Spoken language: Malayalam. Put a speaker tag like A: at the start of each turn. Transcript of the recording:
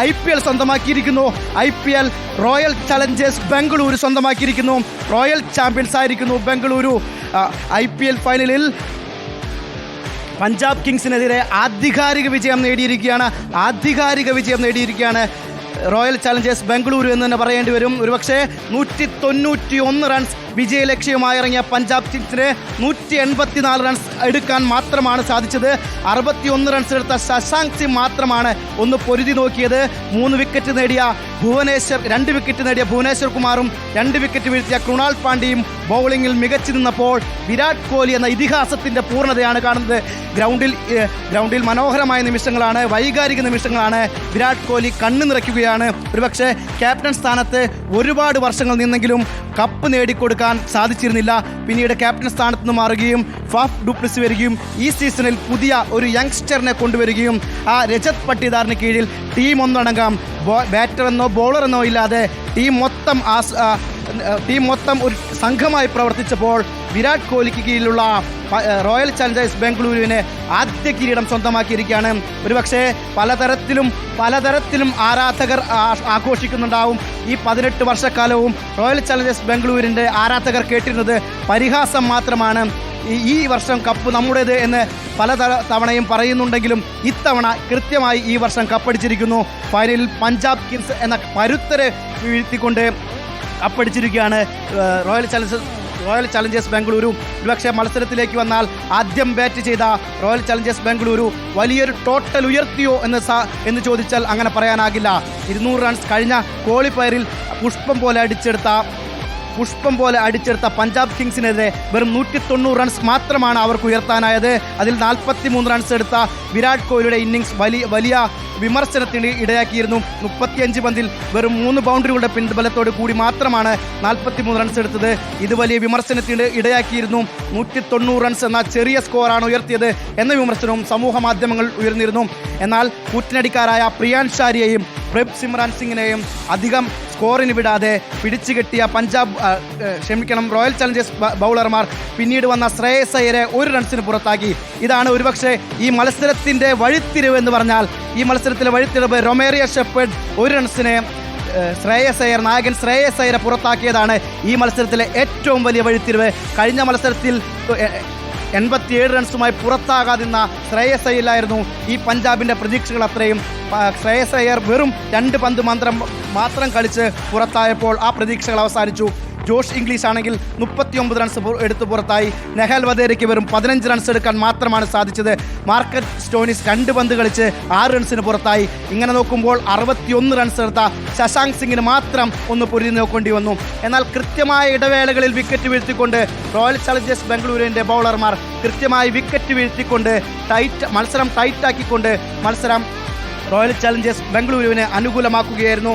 A: IPL സ്വന്തമാക്കിയിരിക്കുന്നു. IPL റോയൽ ചലഞ്ചേഴ്സ് ബംഗളൂരു സ്വന്തമാക്കിയിരിക്കുന്നു. റോയൽ ചാമ്പ്യൻസ് ആയിരിക്കുന്നു ബംഗളൂരു. IPL ഫൈനലിൽ പഞ്ചാബ് കിങ്സിനെതിരെ ആധികാരിക വിജയം നേടിയിരിക്കുകയാണ് റോയൽ ചലഞ്ചേഴ്സ് ബംഗളൂരു എന്ന് തന്നെ പറയേണ്ടി വരും. ഒരുപക്ഷെ 191 റൺസ് വിജയലക്ഷ്യമായി ഇറങ്ങിയ പഞ്ചാബ് കിങ്സിന് 184 റൺസ് എടുക്കാൻ മാത്രമാണ് സാധിച്ചത്. 61 റൺസ് എടുത്ത ശശാങ്ക് സിംഗ് മാത്രമാണ് ഒന്ന് പൊരുതി നോക്കിയത്. 2 വിക്കറ്റ് നേടിയ ഭുവനേശ്വർ കുമാറും 2 വിക്കറ്റ് വീഴ്ത്തിയ കൃണാൽ പാണ്ഡ്യയും ബൗളിങ്ങിൽ മികച്ചു നിന്നപ്പോൾ വിരാട് കോഹ്ലി എന്ന ഇതിഹാസത്തിൻ്റെ പൂർണ്ണതയാണ് കാണുന്നത്. ഗ്രൗണ്ടിൽ മനോഹരമായ നിമിഷങ്ങളാണ്, വൈകാരിക നിമിഷങ്ങളാണ്. വിരാട് കോഹ്ലി കണ്ണു നിറയ്ക്കുകയാണ്. ഒരുപക്ഷെ ക്യാപ്റ്റൻ സ്ഥാനത്ത് ഒരുപാട് വർഷങ്ങൾ നിന്നെങ്കിലും കപ്പ് നേടിക്കൊടുക്കാൻ സാധിച്ചിരുന്നില്ല. പിന്നീട് ക്യാപ്റ്റൻ സ്ഥാനത്ത് നിന്ന് മാറുകയും ഫാഫ് ഡുപ്ലസി വരികയും ഈ സീസണിൽ പുതിയ ഒരു യങ്സ്റ്ററിനെ കൊണ്ടുവരികയും ആ രജത് പട്ടിദാറിന് കീഴിൽ ടീം ഒന്നടങ്കം ബാറ്ററെന്നോ ബോളറെന്നോ ഇല്ലാതെ ടീം മൊത്തം ഒരു സംഘമായി പ്രവർത്തിച്ചപ്പോൾ വിരാട് കോഹ്ലിക്ക് കീഴിലുള്ള റോയൽ ചലഞ്ചേഴ്സ് ബംഗളൂരുവിന് ആദ്യ കിരീടം സ്വന്തമാക്കിയിരിക്കുകയാണ്. ഒരുപക്ഷെ പലതരത്തിലും ആരാധകർ ആഘോഷിക്കുന്നുണ്ടാവും. ഈ 18 വർഷക്കാലവും റോയൽ ചലഞ്ചേഴ്സ് ബംഗളൂരിൻ്റെ ആരാധകർ കേട്ടിരുന്നത് പരിഹാസം മാത്രമാണ്. ഈ വർഷം കപ്പ് നമ്മുടേത് എന്ന് തവണയും പറയുന്നുണ്ടെങ്കിലും ഇത്തവണ കൃത്യമായി ഈ വർഷം കപ്പടിച്ചിരിക്കുന്നു. ഫൈനലിൽ പഞ്ചാബ് കിങ്സ് എന്ന പരുത്തരെ വീഴ്ത്തിക്കൊണ്ട് കപ്പടിച്ചിരിക്കുകയാണ് റോയൽ ചലഞ്ചേഴ്സ് ബംഗളൂരു. ഒരുപക്ഷെ മത്സരത്തിലേക്ക് വന്നാൽ ആദ്യം ബാറ്റ് ചെയ്ത റോയൽ ചലഞ്ചേഴ്സ് ബംഗളൂരു വലിയൊരു ടോട്ടൽ ഉയർത്തിയോ എന്ന് ചോദിച്ചാൽ അങ്ങനെ പറയാനാകില്ല. 200 റൺസ് കഴിഞ്ഞ ക്വാളിഫയറിൽ പുഷ്പം പോലെ അടിച്ചെടുത്ത പഞ്ചാബ് കിങ്സിനെതിരെ വെറും 190 റൺസ് മാത്രമാണ് അവർക്ക് ഉയർത്താനായത്. അതിൽ 43 റൺസ് എടുത്ത വിരാട് കോഹ്ലിയുടെ ഇന്നിങ്സ് വലിയ വിമർശനത്തിന് ഇടയാക്കിയിരുന്നു. 35 പന്തിൽ വെറും 3 ബൗണ്ടറികളുടെ പിൻബലത്തോട് കൂടി മാത്രമാണ് 43 റൺസ് എടുത്തത്. ഇത് വലിയ വിമർശനത്തിന് ഇടയാക്കിയിരുന്നു. 190 റൺസ് എന്ന ചെറിയ സ്കോറാണ് ഉയർത്തിയത് എന്ന വിമർശനവും സമൂഹ മാധ്യമങ്ങൾ ഉയർന്നിരുന്നു. എന്നാൽ കൂറ്റനടിക്കാരായ പ്രിയാൻഷ് ഷാരിയെയും പ്രഭ് സിമ്രാൻ സിംഗിനെയും അധികം സ്കോറിന് വിടാതെ പിടിച്ചുകെട്ടിയ റോയൽ ചലഞ്ചേഴ്സ് ബൗളർമാർ പിന്നീട് വന്ന ശ്രേയസ് അയ്യരെ 1 റൺസിന് പുറത്താക്കി. ഇതാണ് ഒരുപക്ഷെ ഈ മത്സരത്തിൻ്റെ വഴിത്തിരിവ് എന്ന് പറഞ്ഞാൽ. ഈ മത്സരത്തിലെ വഴിത്തിരിവ് റൊമേറിയ ഷെപ്പേർഡ് 1 റൺസിന് നായകൻ ശ്രേയസ് അയ്യരെ പുറത്താക്കിയതാണ് ഈ മത്സരത്തിലെ ഏറ്റവും വലിയ വഴിത്തിരിവ്. കഴിഞ്ഞ മത്സരത്തിൽ 87 റൺസുമായി പുറത്താകാതിരുന്ന ശ്രേയസ് അയ്യരായിരുന്നു ഈ പഞ്ചാബിൻ്റെ പ്രതീക്ഷകൾ അത്രയും. ശ്രേയസ് അയ്യർ വെറും 2 പന്ത് മാത്രം കളിച്ച് പുറത്തായപ്പോൾ ആ പ്രതീക്ഷകൾ അവസാനിച്ചു. ജോഷ് ഇംഗ്ലീഷ് ആണെങ്കിൽ 39 റൺസ് എടുത്ത് പുറത്തായി. നെഹൽ വധേരയ്ക്ക് വെറും 15 റൺസ് എടുക്കാൻ മാത്രമാണ് സാധിച്ചത്. മാർക്കറ്റ് സ്റ്റോയിനിസ് 2 പന്ത് കളിച്ച് 6 റൺസിന് പുറത്തായി. ഇങ്ങനെ നോക്കുമ്പോൾ 61 റൺസ് എടുത്ത ശശാങ്ക് സിംഗിന് മാത്രം ഒന്ന് പൊരുതി നോക്കേണ്ടി വന്നു. എന്നാൽ കൃത്യമായ ഇടവേളകളിൽ വിക്കറ്റ് വീഴ്ത്തിക്കൊണ്ട് റോയൽ ചലഞ്ചേഴ്സ് ബംഗളൂരുവിൻ്റെ ബൗളർമാർ കൃത്യമായി വിക്കറ്റ് വീഴ്ത്തിക്കൊണ്ട് മത്സരം ടൈറ്റാക്കിക്കൊണ്ട് റോയൽ ചലഞ്ചേഴ്സ് ബംഗളൂരുവിനെ അനുകൂലമാക്കുകയായിരുന്നു.